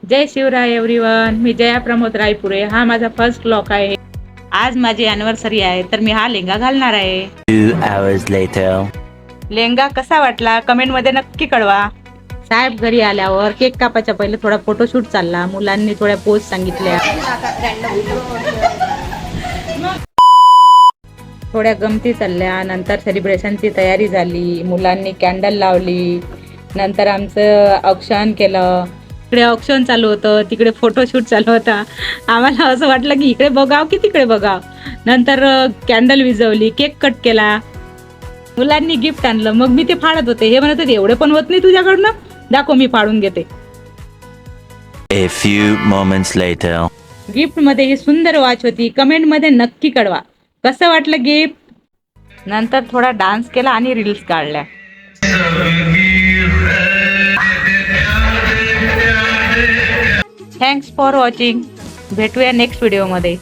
जय Shivray everyone. मी जया प्रमोद रायपुरे. हा माझा first blog आहे. आज माझी अॅनिव्हर्सरी आहे तर मी हा लेंगा घालणार आहे. 2 hours later. लेंगा कसा वाटला कमेंट मध्ये नक्की कळवा. साहेब घरी आल्यावर केक कापायच्या पहिले थोडा फोटोशूट चालला. मुलांनी थोड्या पोज सांगितल्या, थोड्या गमती चालल्या. नंतर सेलिब्रेशनची तयारी झाली. मुलांनी कॅन्डल लावली. नंतर आमचं औक्षण केलं. इकडे औक्षण चालू होतं, तिकडे फोटोशूट चालू होता. आम्हाला असं वाटलं की इकडे बघाव की तिकडे बघाव. नंतर कॅन्डल विझवली, केक कट केला. मुलांनी गिफ्ट आणलं. मग मी ते फाडत होते. हे म्हणत होते एवढे पण होत नाही तुझ्याकडनं, दाखव मी फाडून घेते. A few moments later. Gift मध्ये ही सुंदर वॉच होती. कमेंट मध्ये नक्की कळवा कसं वाटलं गिफ्ट. नंतर थोडा डान्स केला आणि रील्स काढल्या. Thanks for watching. भेटूया नेक्स्ट व्हिडिओमध्ये.